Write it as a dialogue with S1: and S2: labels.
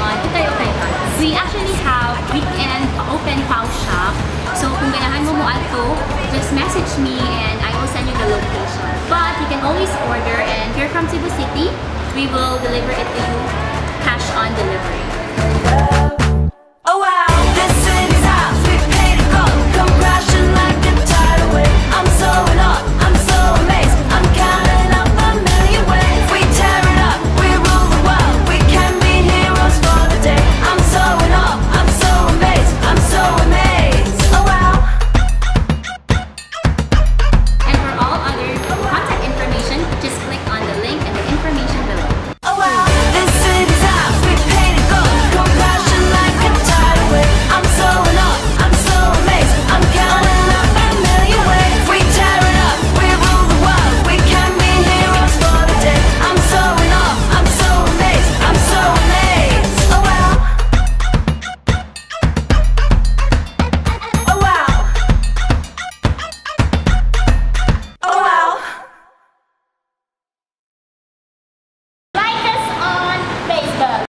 S1: on IKAY We actually have weekend open pau shop. So kung ganahan mo ato, just message me and I will send you the location. But you can always order, and if you're from Cebu City, we will deliver it to you cash on delivery.